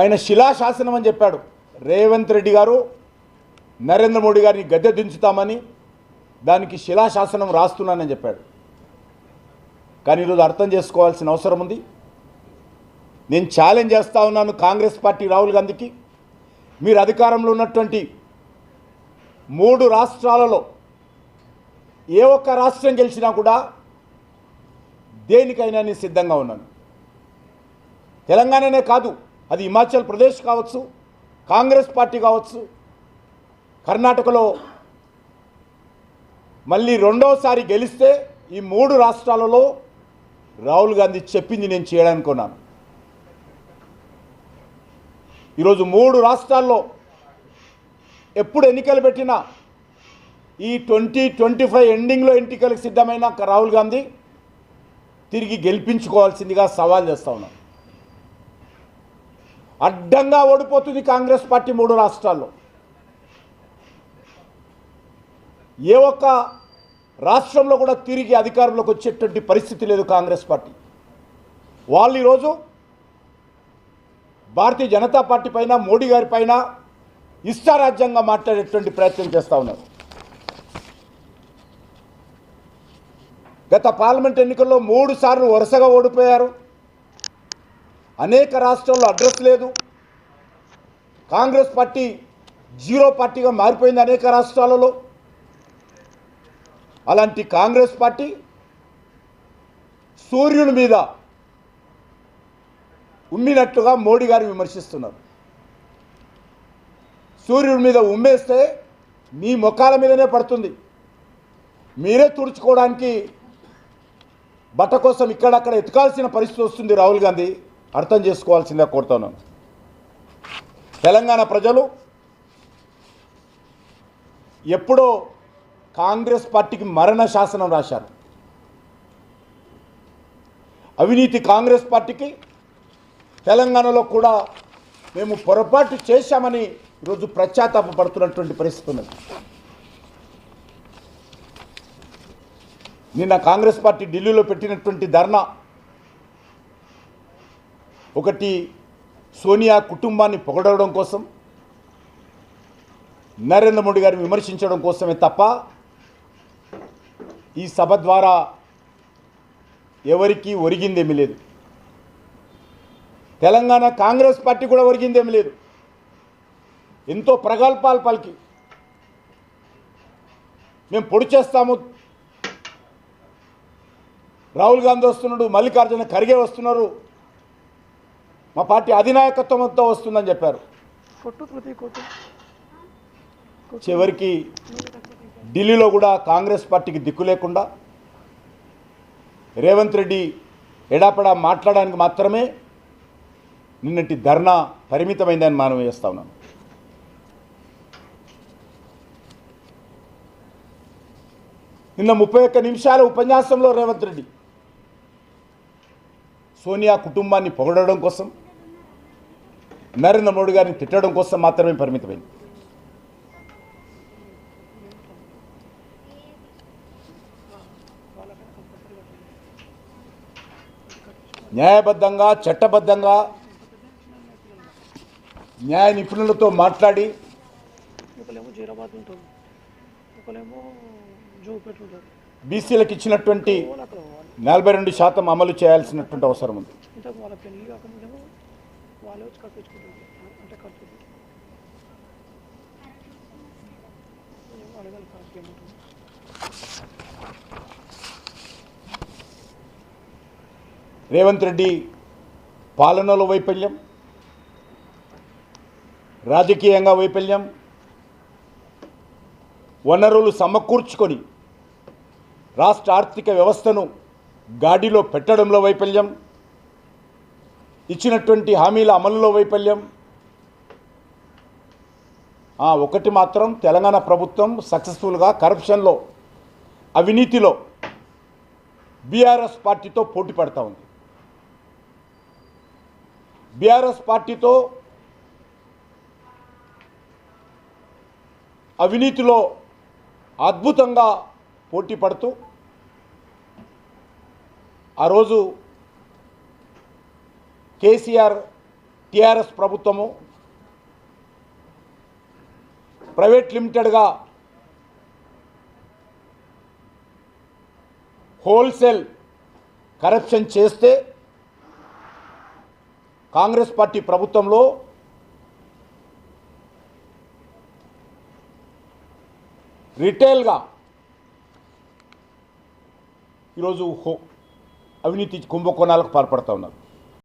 ఆయన శిలాశాసనం అని చెప్పాడు. రేవంత్ రెడ్డి గారు నరేంద్ర మోడీ గారిని గద్దె దించుతామని దానికి శిలాశాసనం రాస్తున్నానని చెప్పాడు. కానీ ఈరోజు అర్థం చేసుకోవాల్సిన అవసరం ఉంది. నేను ఛాలెంజ్ చేస్తూ ఉన్నాను కాంగ్రెస్ పార్టీ రాహుల్ గాంధీకి, మీరు అధికారంలో ఉన్నటువంటి 3 రాష్ట్రాలలో ఏ ఒక్క రాష్ట్రం గెలిచినా కూడా దేనికైనా నేను సిద్ధంగా ఉన్నాను. తెలంగాణనే కాదు, అది హిమాచల్ ప్రదేశ్ కావచ్చు, కాంగ్రెస్ పార్టీ కావచ్చు, కర్ణాటకలో మళ్ళీ రెండోసారి గెలిస్తే ఈ 3 రాష్ట్రాలలో రాహుల్ గాంధీ చెప్పింది నేను చేయడానికి ఉన్నాను. ఈరోజు 3 రాష్ట్రాల్లో ఎప్పుడు ఎన్నికలు పెట్టినా ఈ 2025 ఎండింగ్లో ఎన్నికలకు సిద్ధమైన రాహుల్ గాంధీ తిరిగి గెలిపించుకోవాల్సిందిగా సవాల్ చేస్తూ ఉన్నాను. అడ్డంగా ఓడిపోతుంది కాంగ్రెస్ పార్టీ 3 రాష్ట్రాల్లో. ఏ ఒక్క రాష్ట్రంలో కూడా తిరిగి అధికారంలోకి వచ్చేటువంటి పరిస్థితి లేదు కాంగ్రెస్ పార్టీ. వాళ్ళు ఈరోజు భారతీయ జనతా పార్టీ పైన, మోడీ గారి పైన ఇష్టారాజ్యంగా మాట్లాడేటువంటి ప్రయత్నం చేస్తూ ఉన్నారు. గత పార్లమెంట్ ఎన్నికల్లో 3 సార్లు వరుసగా ఓడిపోయారు. అనేక రాష్ట్రాల్లో అడ్రస్ లేదు. కాంగ్రెస్ పార్టీ 0 పార్టీగా మారిపోయింది అనేక రాష్ట్రాలలో. అలాంటి కాంగ్రెస్ పార్టీ సూర్యుని మీద ఉమ్మినట్లుగా మోడీ గారు విమర్శిస్తున్నారు. సూర్యుడి మీద ఉమ్మేస్తే మీ ముఖాల మీదనే పడుతుంది. మీరే తుడుచుకోవడానికి బట్ట కోసం ఇక్కడక్కడ ఎతకాల్సిన పరిస్థితి వస్తుంది. రాహుల్ గాంధీ అర్థం చేసుకోవాల్సిందిగా కోరుతున్నాను. తెలంగాణ ప్రజలు ఎప్పుడో కాంగ్రెస్ పార్టీకి మరణ శాసనం రాశారు. అవినీతి కాంగ్రెస్ పార్టీకి తెలంగాణలో కూడా మేము పొరపాటు చేశామని ఈరోజు పశ్చాత్తాపడుతున్నటువంటి పరిస్థితి ఉన్నది. నిన్న కాంగ్రెస్ పార్టీ ఢిల్లీలో పెట్టినటువంటి ధర్నా ఒకటి సోనియా కుటుంబాన్ని పొగడడం కోసం, నరేంద్ర మోడీ గారిని విమర్శించడం కోసమే తప్ప ఈ సభ ద్వారా ఎవరికి ఒరిగిందేమీ లేదు. తెలంగాణ కాంగ్రెస్ పార్టీ కూడా ఒరిగిందేమీ లేదు. ఎంతో ప్రగల్భాలు పలికి మేము పొడి చేస్తాము, రాహుల్ గాంధీ వస్తున్నాడు, మల్లికార్జున ఖర్గే వస్తున్నారు, మా పార్టీ అధినాయకత్వంతో వస్తుందని చెప్పారు. చివరికి ఢిల్లీలో కూడా కాంగ్రెస్ పార్టీకి దిక్కు లేకుండా రేవంత్ రెడ్డి ఎడాపడా మాట్లాడడానికి మాత్రమే నిన్నటి ధర్నా పరిమితమైందని మనం చేస్తా ఉన్నాను. నిన్న 31 నిమిషాల ఉపన్యాసంలో రేవంత్ రెడ్డి సోనియా కుటుంబాన్ని పొగడడం కోసం, నరేంద్ర మోడీ గారిని తిట్టడం కోసం మాత్రమే పరిమితమైంది. న్యాయబద్ధంగా, చట్టబద్ధంగా న్యాయ నిపుణులతో మాట్లాడి బీసీలకు ఇచ్చినటువంటి 42% అమలు చేయాల్సినటువంటి అవసరం ఉంది. రేవంత్ రెడ్డి పాలనలో వైఫల్యం, రాజకీయంగా వైఫల్యం, వనరులు సమకూర్చుకొని రాష్ట్ర ఆర్థిక వ్యవస్థను గాడిలో పెట్టడంలో వైఫల్యం, ఇచ్చినటువంటి హామీల అమలులో వైఫల్యం. ఒకటి మాత్రం, తెలంగాణ ప్రభుత్వం సక్సెస్ఫుల్గా కరప్షన్లో, అవినీతిలో బీఆర్ఎస్ పార్టీతో పోటీ పడతా ఉంది. బీఆర్ఎస్ పార్టీతో అవినీతిలో అద్భుతంగా పోటీ పడుతూ ఆ రోజు కేసీఆర్ టీఆర్ఎస్ ప్రభుత్వము ప్రైవేట్ లిమిటెడ్గా హోల్సేల్ కరప్షన్ చేస్తే కాంగ్రెస్ పార్టీ ప్రభుత్వంలో రిటైల్గా ఈరోజు అవినీతి కుంభకోణాలకు పాల్పడుతూ ఉన్నారు.